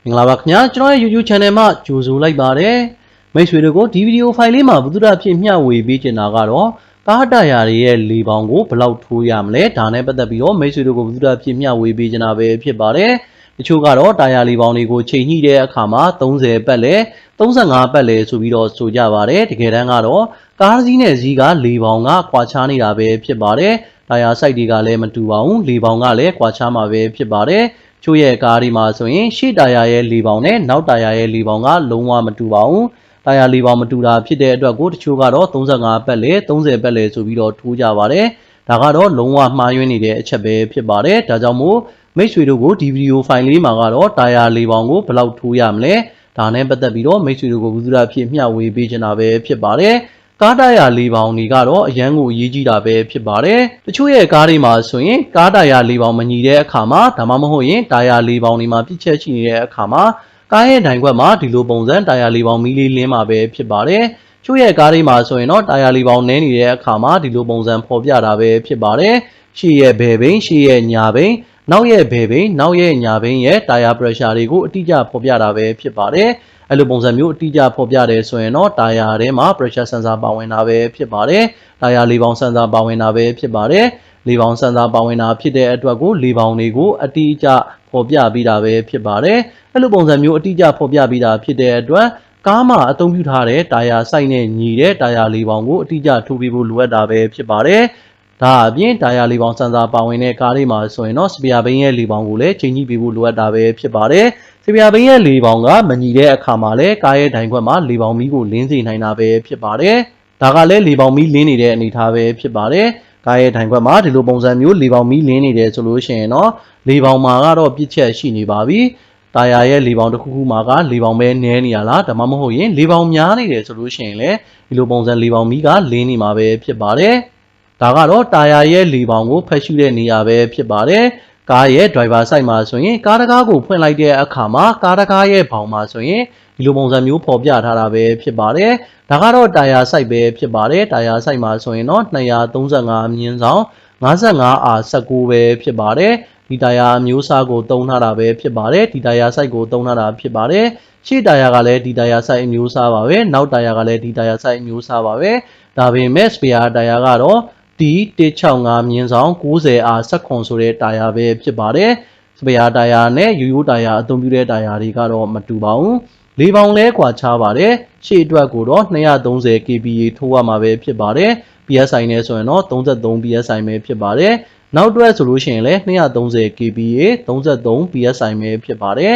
မင်္ဂလာပါခင်ဗျာကျွန်တော်ရဲ့ YouTube channel မှာကြိုဆိုလိုက်ပါတယ်မိတ်ဆွေတို့ကိုဒီဗီဒီယိုဖိုင်လေးမှာဘုဒ္ဓဖြစ်မျှဝေပေးချင်တာကတော့ကားတာယာတွေရဲ့လေပေါင်ကိုဘယ်လောက်ထိုးရမလဲဒါနဲ့ပတ်သက်ပြီးတော့မိတ်ဆွေတို့ကိုဘုဒ္ဓဖြစ်မျှဝေပေးချင်တာပဲဖြစ်ပါတယ်တချို့ကတော့တာယာလေပေါင်တွေကိုချိန်ညှိတဲ့အခါမှာ30ပတ်လဲ35ပတ်လဲဆိုပြီးတော့ဆိုကြပါတယ်တကယ်တမ်းကတော့ကားစီးနဲ့စီးကလေပေါင်ကခွာခြားနေတာပဲဖြစ်ပါတယ်တာယာစိုက်တွေကလည်းမတူပါဘူးလေပေါင်ကလည်းခွာခြားမှာပဲဖြစ်ပါတယ်ချို့ရဲ့ကားဒီမှာဆိုရင်ရှေ့တာယာရဲ့လေပေါင်နဲ့နောက်တာယာရဲ့လေပေါင်ကလုံးဝမတူပါဘူးတာယာလေပေါင်မတူတာဖြစ်တဲ့အတွက်ကိုတချို့ကတော့35ပတ်လဲ30ပတ်လဲဆိုပြီးတော့ထိုးကြပါတယ်ဒါကတော့လုံးဝမှားယွင်းနေတဲ့အချက်ပဲဖြစ်ပါတယ်ဒါကြောင့်မို့မိတ်ဆွေတို့ကိုဒီဗီဒီယိုဖိုင်လေးမှာကတော့တာယာလေပေါင်ကိုဘယ်လောက်ထိုးရမလဲဒါနဲ့ပတ်သက်ပြီးတော့မိတ်ဆွေတို့ကိုဘုသူရဖြစ်မျှဝေပေးချင်တာပဲဖြစ်ပါတယ်ကားတာယာလေပေါင်တွေကတော့အရန်ကိုအရေးကြီးတာပဲဖြစ်ပါတယ်တချို့ရဲ့ကားတွေမှာဆိုရင်ကားတာယာလေပေါင်မညီတဲ့အခါမှာဒါမှမဟုတ်ရင်တာယာလေပေါင်တွေမှာပြည့်ချက်ရှိနေတဲ့အခါမှာကားရဲ့တိုင်ခွက်မှာဒီလိုပုံစံတာယာလေပေါင်မီးလေးလင်းမှာပဲဖြစ်ပါတယ်ချို့ရဲ့ကားတွေမှာဆိုရင်တော့တာယာလေပေါင်နည်းနေတဲ့အခါမှာဒီလိုပုံစံဖော်ပြတာပဲဖြစ်ပါတယ်ရှေ့ရဲ့ဘယ်ဘိန်းရှေ့ရဲ့ညာဘိန်းနောက်ရဲ့ဘယ်ဘိန်းနောက်ရဲ့ညာဘိန်းရဲ့တာယာ pressure တွေကိုအတိအကျဖော်ပြတာပဲဖြစ်ပါတယ်အဲ့လိုပုံစံမျိုးအတိအကျဖော်ပြတယ်ဆိုရင်တော့တာယာထဲမှာ pressure sensor ပါဝင်တာပဲဖြစ်ပါတယ်တာယာလေပေါင် sensor ပါဝင်တာပဲဖြစ်ပါတယ်လေပေါင် sensor ပါဝင်တာဖြစ်တဲ့အတွက်ကိုလေပေါင်တွေကိုအတိအကျဖော်ပြပြီးတာပဲဖြစ်ပါတယ်အဲ့လိုပုံစံမျိုးအတိအကျဖော်ပြပြီးတာဖြစ်တဲ့အတွက်ကားမှာအသုံးပြုထားတဲ့တာယာစိုက်နဲ့ညီတဲ့တာယာလေပေါင်ကိုအတိအကျထိုးပေးဖို့လိုအပ်တာပဲဖြစ်ပါတယ်ဒါအပြင်တာယာလေပေါင်စင်ဆာပါဝင်တဲ့ကားတွေမှာဆိုရင်တော့စပီယာဘိန်းရဲ့လေပေါင်ကိုလည်းချိန်ကြည့်ပေးဖို့လိုအပ်တာပဲဖြစ်ပါတယ်စပီယာဘိန်းရဲ့လေပေါင်ကမညီတဲ့အခါမှာလည်းကားရဲ့တိုင်ခွက်မှာလေပေါင်မီးကိုလင်းစေနိုင်တာပဲဖြစ်ပါတယ်ဒါကလည်းလေပေါင်မီးလင်းနေတဲ့အနေအထားပဲဖြစ်ပါတယ်ကားရဲ့တိုင်ခွက်မှာဒီလိုပုံစံမျိုးလေပေါင်မီးလင်းနေတယ်ဆိုလို့ရှိရင်တော့လေပေါင်မှာကတော့ပြည့်ချက်ရှိနေပါပြီတာယာရဲ့လေပေါင်တစ်ခုခုမှာကလေပေါင်ပဲနည်းနေရလားဒါမှမဟုတ်ရင်လေပေါင်များနေတယ်ဆိုလို့ရှိရင်လည်းဒီလိုပုံစံလေပေါင်မီးကလင်းနေမှာပဲဖြစ်ပါတယ်ဒါကတော့တာယာရဲ့လေပေါင်ကိုဖက်ရှုတဲ့နေရာပဲဖြစ်ပါတယ်ကားရဲ့ driver side မှာဆိုရင်ကားတကားကိုဖွင့်လိုက်တဲ့အခါမှာကားတကားရဲ့ဘောင်မှာဆိုရင်ဒီလိုပုံစံမျိုးပေါ်ပြထားတာပဲဖြစ်ပါတယ်ဒါကတော့တာယာ side ပဲဖြစ်ပါတယ်တာယာ side မှာဆိုရင်တော့235မြင်းဆောင်55R19ပဲဖြစ်ပါတယ်ဒီတာယာအမျိုးအစားကိုသုံးထားတာပဲဖြစ်ပါတယ်ဒီတာယာ side ကိုသုံးထားတာဖြစ်ပါတယ်ရှေ့တာယာကလည်းဒီတာယာ side အမျိုးအစားပါပဲနောက်တာယာကလည်းဒီတာယာ side အမျိုးအစားပါပဲဒါပေမဲ့ spare တာယာကတော့ဒီ165မြင်းဆောင် 90R19ဆိုတဲ့တာယာပဲဖြစ်ပါတယ်စပယ်ယာတာယာနဲ့ရိုးရိုးတာယာအသုံးပြုတဲ့တာယာတွေကတော့မတူပါဘူးလေပေါင်လဲကွာခြားပါတယ်ရှေ့အတွက်ကိုတော့230 kPa ထိုးရမှာပဲဖြစ်ပါတယ် PSI နဲ့ဆိုရင်တော့33 PSI ပဲဖြစ်ပါတယ်နောက်အတွက်ဆိုလို့ရှိရင်လည်း230 kPa 33 PSI ပဲဖြစ်ပါတယ်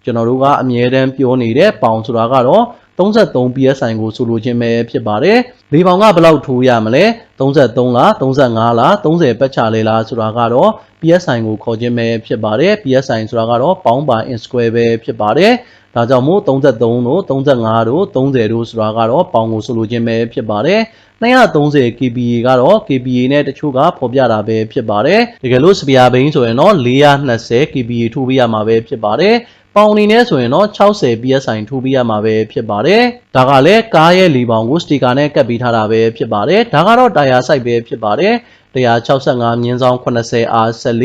ကျွန်တော်တို့ကအမြဲတမ်းပြောနေတဲ့ပေါင်ဆိုတာကတော့33 PSI ကိုဆိုလိုခြင်းပဲဖြစ်ပါတယ်လေပေါင်ကဘယ်လောက်ထိုးရမလဲ33လား35လား30ပတ်ချလဲလားဆိုတာကတော့ PSI ကိုခေါ်ခြင်းပဲဖြစ်ပါတယ် PSI ဆိုတာကတော့ပေါင်းပါ in square ပဲဖြစ်ပါတယ်ဒါကြောင့်မို့33တို့35တို့30တို့ဆိုတာကတော့ပေါင်ကိုဆိုလိုခြင်းပဲဖြစ်ပါတယ်230 kPa ကတော့ kPa နဲ့တချို့ကဖော်ပြတာပဲဖြစ်ပါတယ်တကယ်လို့စပီယာဘိန်းဆိုရင်တော့420 kPa ထိုးပေးရမှာပဲဖြစ်ပါတယ်ပေါင်အနေနဲ့ဆိုရင်တော့60 PSI ထိုးပေးရမှာပဲဖြစ်ပါတယ်ဒါကလည်းကားရဲ့လေပေါင်ကိုစတီကာနဲ့ကပ်ပေးထားတာပဲဖြစ်ပါတယ်ဒါကတော့တာယာ site ပဲဖြစ်ပါတယ်165မြင်းဆောင် 80R14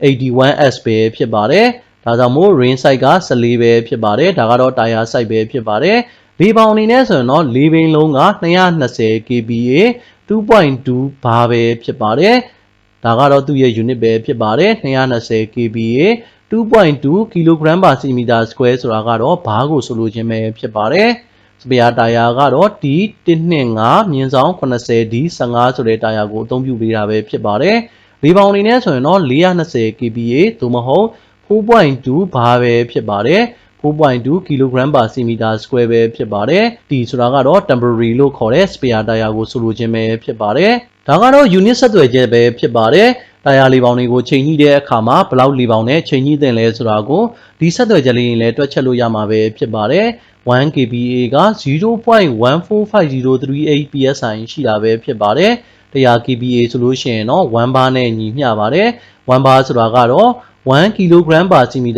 81S ပဲဖြစ်ပါတယ်ဒါကြောင့်မို့ range site က14ပဲဖြစ်ပါတယ်ဒါကတော့တာယာ site ပဲဖြစ်ပါတယ်လေပေါင်အနေနဲ့ဆိုရင်တော့၄ဘိန်းလုံးက220 kPa 2.2 bar ပဲဖြစ်ပါတယ်ဒါကတော့သူ့ရဲ့ unit ပဲဖြစ်ပါတယ်220 kPa 2.2 kg/cm² ဆိုတာကတော့ဘားကိုဆိုလိုခြင်းပဲဖြစ်ပါတယ်စပယ်ယာတာယာကတော့ D125 မြင်းဆောင် 80D15 ဆိုတဲ့တာယာကိုအသုံးပြုပေးတာပဲဖြစ်ပါတယ်လေပေါင်အနေနဲ့ဆိုရင်တော့420 kPa သို့မဟုတ် 4.2 bar ပဲဖြစ်ပါတယ်4.2 kg/cm² ပဲဖြစ်ပါတယ်။ T ဆိုတာကတော့ temporary လို့ခေါ်တဲ့ spare တာယာကိုဆိုလိုခြင်းပဲဖြစ်ပါတယ်။ဒါကတော့ unit ဆက်သွယ်ချက်ပဲဖြစ်ပါတယ်။တာယာလေပေါင်တွေကိုချိန်ညှိတဲ့အခါမှာဘယ်လောက်လေပေါင်နဲ့ချိန်ညှိသင့်လဲဆိုတာကိုဒီဆက်သွယ်ချက်လေးနဲ့လည်းတွက်ချက်လို့ရမှာပဲဖြစ်ပါတယ်။ 1 kPa က 0.14538 PSI ရှိတာပဲဖြစ်ပါတယ်။100 kPa ဆိုလို့ရှိရင်တော့1 bar နဲ့ညီမျှပါတယ်။1 bar ဆိုတာကတော့1 kg/cm²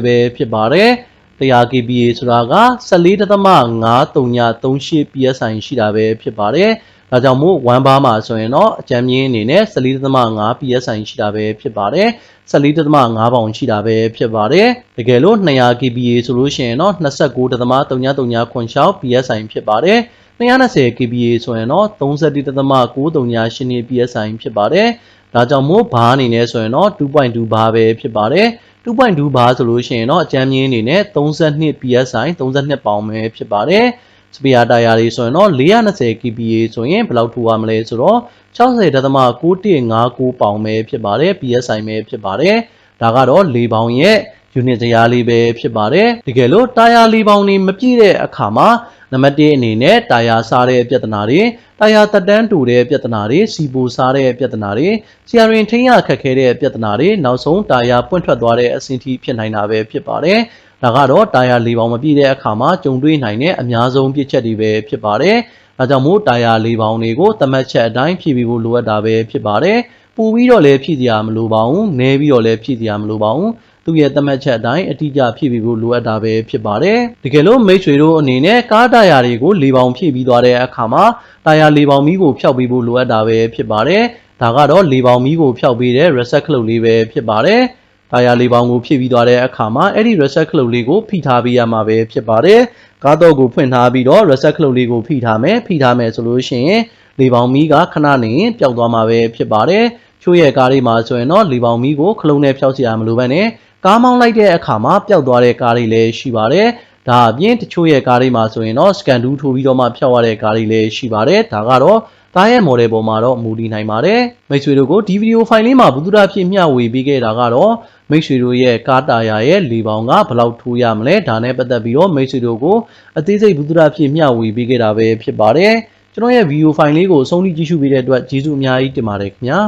ပဲဖြစ်ပါတယ်။100 kPa ဆိုတာက14.538 PSI ရှိတာပဲဖြစ်ပါတယ် ဒါကြောင့်မို့1ဘားမှာဆိုရင်တော့အကြမ်းမြင့်အနေနဲ့ 14.5 psi ရှိတာပဲဖြစ်ပါတယ်14.5 ပေါင်ရှိတာပဲဖြစ်ပါတယ်တကယ်လို့200 kPa ဆိုလို့ရှိရင်တော့ 29.339 psi ဖြစ်ပါတယ်220 kPa ဆိုရင်တော့ 31.938 psi ဖြစ်ပါတယ်ဒါကြောင့်မို့ဘားအနေနဲ့ဆိုရင်တော့ 2.2 ဘားပဲဖြစ်ပါတယ်2.2 ဘားဆိုလို့ရှိရင်တော့အကြမ်းမြင့်အနေနဲ့32 psi 32 ပေါင်ပဲဖြစ်ပါတယ်စပီယာတာယာတွေဆိုရင်တော့420 kPa ဆိုရင်ဘယ်လောက်ထိုးရမလဲဆိုတော့ 60.9159 ပေါင်ပဲဖြစ်ပါတယ် psi ပဲဖြစ်ပါတယ်ဒါကတော့၄ပေါင်ရဲ့ unit တရားလေးပဲဖြစ်ပါတယ်တကယ်လို့တာယာ၄ပေါင်နေမပြည့်တဲ့အခါမှာနံပါတ်1အနေနဲ့တာယာစားတဲ့ပြဿနာတွေတာယာတက်တန်းတူတဲ့ပြဿနာတွေစီပိုစားတဲ့ပြဿနာတွေဆီယာရင်ထိန်းရခက်ခဲတဲ့ပြဿနာတွေနောက်ဆုံးတာယာပွင့်ထွက်သွားတဲ့အဆင့်ထိဖြစ်နိုင်တာပဲဖြစ်ပါတယ်ဒါကတော့တာယာ၄ပေါင်မပြည့်တဲ့အခါမှာကြုံတွေ့နိုင်တဲ့အများဆုံးပြစ်ချက်တွေပဲဖြစ်ပါတယ်ဒါကြောင့်မို့တာယာ၄ပေါင်တွေကိုသတ်မှတ်ချက်အတိုင်းဖြည့်ပြီးဖို့လိုအပ်တာပဲဖြစ်ပါတယ်ပူပြီးတော့လည်းဖြည့်စရာမလိုပါဘူးနည်းပြီးတော့လည်းဖြည့်စရာမလိုပါဘူးသူ့ရဲ့သတ်မှတ်ချက်အတိုင်းအတိအကျဖြည့်ပြီးဖို့လိုအပ်တာပဲဖြစ်ပါတယ်တကယ်လို့မိတ်ဆွေတို့အနေနဲ့ကားတာယာတွေကို၄ပေါင်ဖြည့်ပြီးသွားတဲ့အခါမှာတာယာ၄ပေါင်မီးကိုဖျောက်ပြီးဖို့လိုအပ်တာပဲဖြစ်ပါတယ်ဒါကတော့၄ပေါင်မီးကိုဖျောက်ပြီးတဲ့ reset ခလုတ်လေးပဲဖြစ်ပါတယ်တာယာ၄ပေါင်ကိုဖြည့်ပြီးသွားတဲ့အခါမှာအဲ့ဒီ reset ခလုတ်လေးကိုဖိထားပေးရမှာပဲဖြစ်ပါတယ်ကားတော့ကိုဖွင့်ထားပြီးတော့ reset ခလုတ်လေးကိုဖိထားမယ်ဆိုလို့ရှိရင်၄ပေါင်မီးကခဏနေပျောက်သွားမှာပဲဖြစ်ပါတယ်ချိုးရဲ့ကားလေးမှာဆိုရင်တော့၄ပေါင်မီးကိုခလုံးနဲ့ဖျောက်စရာမလိုဘဲနဲ့ကားမောင်းလိုက်တဲ့အခါမှာပျောက်သွားတဲ့ကားတွေလည်းရှိပါတယ်ဒါအပြင်တချို့ရဲ့ကားတွေမှာဆိုရင်တော့ scan 2ထိုးပြီးတော့မှဖျောက်ရတဲ့ကားတွေလည်းရှိပါတယ်ဒါကတော့ကားရဲ့ model ပေါ်မှာတော့မူတည်နိုင်ပါတယ်မိတ်ဆွေတို့ကိုဒီဗီဒီယိုဖိုင်လေးမှာဘုသူဒ္ဓဖြစ်မျှဝေပေးခဲ့တာကတော့မိတ်ဆွေတို့ရဲ့ကားတာယာရဲ့၄ပေါင်ကဘယ်လောက်ထိုးရမလဲဒါနဲ့ပတ်သက်ပြီးတော့မိတ်ဆွေတို့ကိုအသေးစိတ်ဘုသူဒ္ဓဖြစ်မျှဝေပေးခဲ့တာပဲဖြစ်ပါတယ်ကျွန်တော်ရဲ့ဗီဒီယိုဖိုင်လေးကိုအဆုံးထိကြည့်ရှုပေးတဲ့အတွက်ကျေးဇူးအများကြီးတင်ပါတယ်ခင်ဗျာ